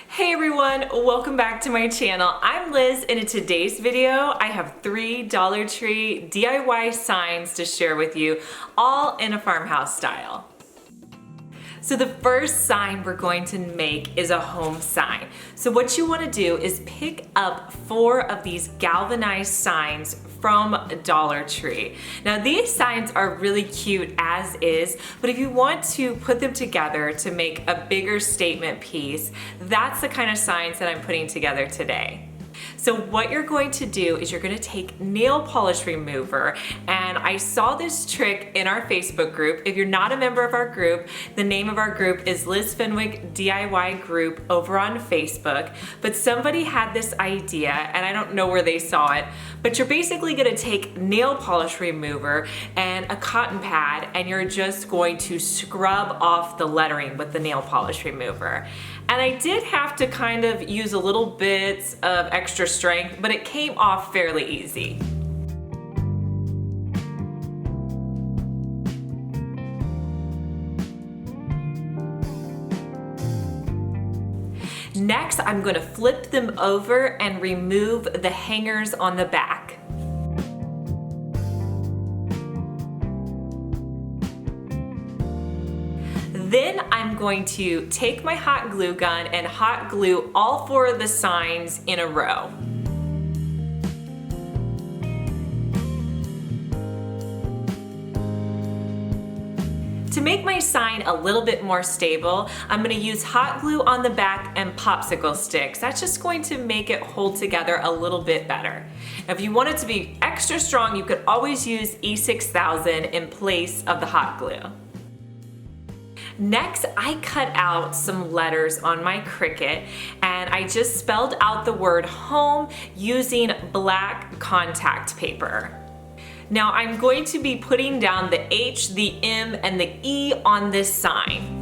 Hey everyone, welcome back to my channel. I'm Liz, and in today's video, I have 3 Dollar Tree DIY signs to share with you, all in a farmhouse style. So the first sign we're going to make is a home sign. So what you want to do is pick up 4 of these galvanized signs from Dollar Tree. Now these signs are really cute as is, but if you want to put them together to make a bigger statement piece, that's the kind of signs that I'm putting together today. So what you're going to do is you're going to take nail polish remover, and I saw this trick in our Facebook group. If you're not a member of our group, the name of our group is lizfenwickdiy group over on Facebook, but somebody had this idea and I don't know where they saw it, but you're basically going to take nail polish remover and a cotton pad, and you're just going to scrub off the lettering with the nail polish remover. And I did have to kind of use a little bit of extra strength, but it came off fairly easy. Next, I'm going to flip them over and remove the hangers on the back. Then I'm going to take my hot glue gun and hot glue all 4 of the signs in a row. To make my sign a little bit more stable, I'm going to use hot glue on the back and popsicle sticks. That's just going to make it hold together a little bit better. Now, if you want it to be extra strong, you could always use E6000 in place of the hot glue. Next, I cut out some letters on my Cricut, and I just spelled out the word home using black contact paper. Now I'm going to be putting down the H, the M, and the E on this sign.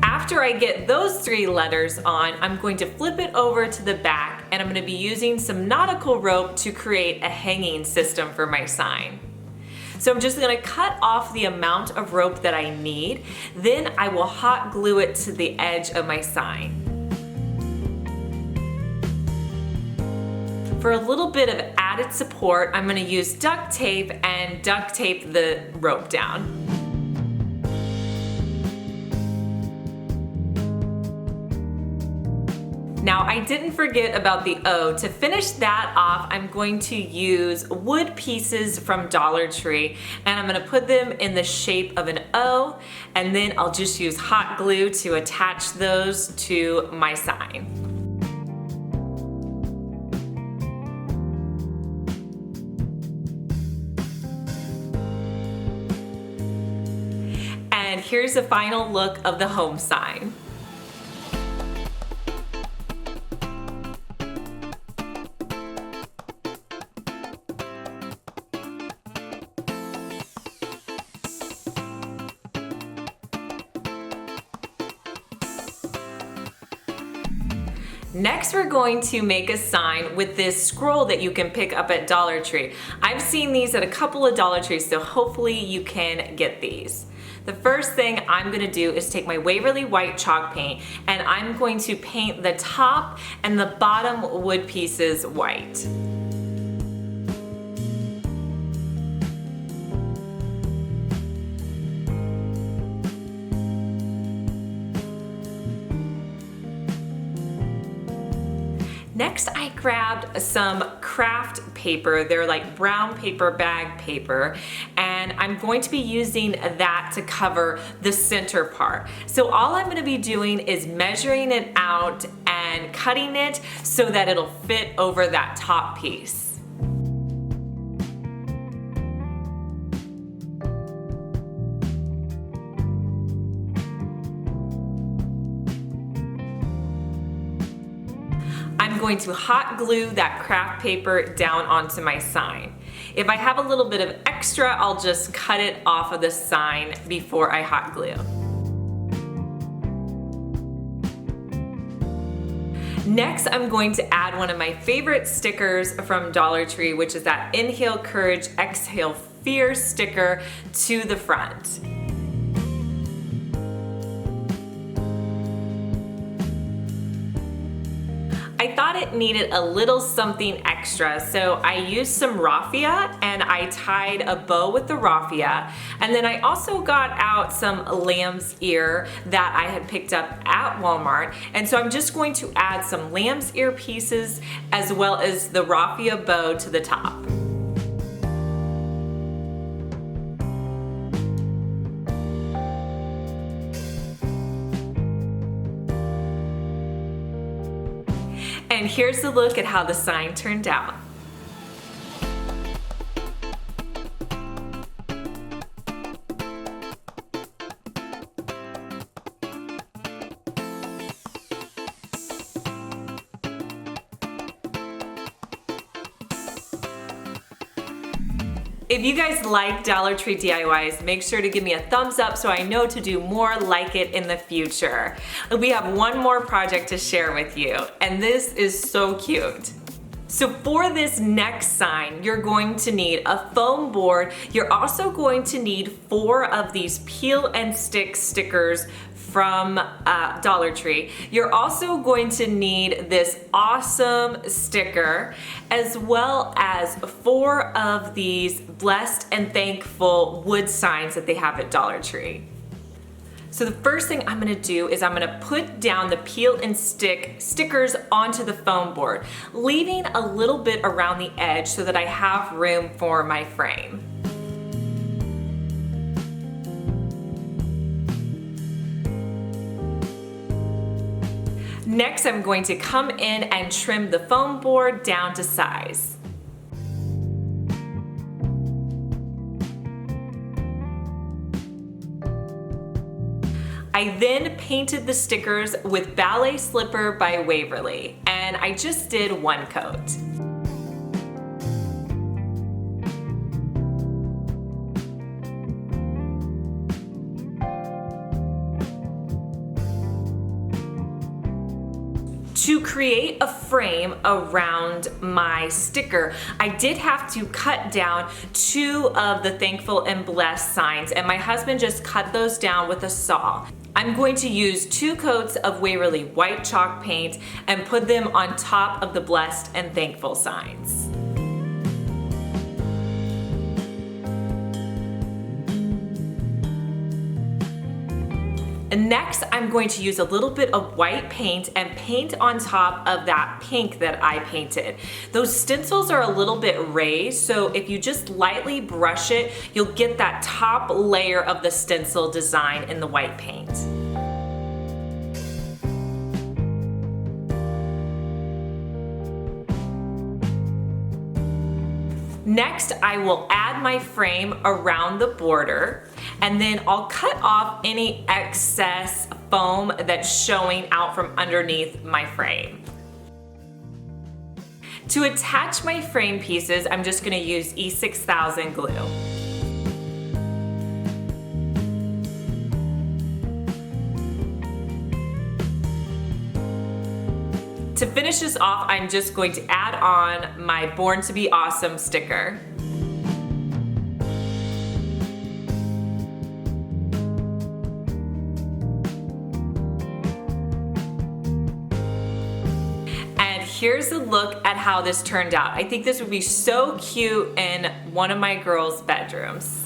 After I get those 3 letters on, I'm going to flip it over to the back, and I'm going to be using some nautical rope to create a hanging system for my sign. So I'm just going to cut off the amount of rope that I need, then I will hot glue it to the edge of my sign. For a little bit of added support, I'm going to use duct tape and duct tape the rope down. Now I didn't forget about the O. To finish that off, I'm going to use wood pieces from Dollar Tree, and I'm going to put them in the shape of an O, and then I'll just use hot glue to attach those to my sign. And here's a final look of the home sign. Next, we're going to make a sign with this scroll that you can pick up at Dollar Tree. I've seen these at a couple of Dollar Trees, so hopefully you can get these. The first thing I'm going to do is take my Waverly White chalk paint, and I'm going to paint the top and the bottom wood pieces white. Next, I grabbed some craft paper. They're like brown paper bag paper, and I'm going to be using that to cover the center part. So all I'm going to be doing is measuring it out and cutting it so that it'll fit over that top piece. I'm going to hot glue that craft paper down onto my sign. If I have a little bit of extra, I'll just cut it off of the sign before I hot glue. Next, I'm going to add one of my favorite stickers from Dollar Tree, which is that Inhale Courage, Exhale fear sticker to the front. I thought it needed a little something extra, so I used some raffia and I tied a bow with the raffia. And then I also got out some lamb's ear that I had picked up at Walmart. And so I'm just going to add some lamb's ear pieces as well as the raffia bow to the top. And here's a look at how the sign turned out. If you guys like Dollar Tree DIYs, make sure to give me a thumbs up so I know to do more like it in the future. We have one more project to share with you, and this is so cute. So for this next sign, you're going to need a foam board. You're also going to need 4 of these peel and stick stickers from Dollar Tree. You're also going to need this awesome sticker, as well as 4 of these blessed and thankful wood signs that they have at Dollar Tree. So the first thing I'm gonna do is I'm gonna put down the peel and stick stickers onto the foam board, leaving a little bit around the edge so that I have room for my frame. Next, I'm going to come in and trim the foam board down to size. I then painted the stickers with Ballet Slipper by Waverly, and I just did 1 coat. To create a frame around my sticker, I did have to cut down 2 of the thankful and blessed signs, and my husband just cut those down with a saw. I'm going to use 2 coats of Waverly white chalk paint and put them on top of the blessed and thankful signs. And next, I'm going to use a little bit of white paint and paint on top of that pink that I painted. Those stencils are a little bit raised, so if you just lightly brush it, you'll get that top layer of the stencil design in the white paint. Next, I will add my frame around the border, and then I'll cut off any excess foam that's showing out from underneath my frame. To attach my frame pieces, I'm just going to use E6000 glue. To finish this off, I'm just going to add on my Born to Be Awesome sticker. And here's a look at how this turned out. I think this would be so cute in one of my girls' bedrooms.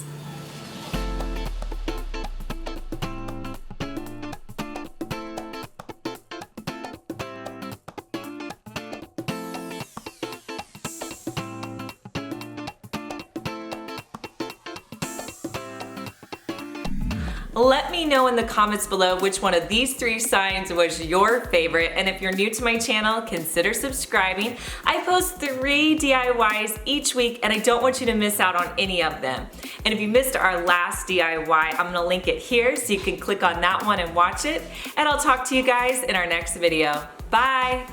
Let me know in the comments below which one of these 3 signs was your favorite, and if you're new to my channel, consider subscribing. I post 3 DIYs each week, and I don't want you to miss out on any of them. And if you missed our last DIY, I'm gonna link it here so you can click on that one and watch it, and I'll talk to you guys in our next video. Bye!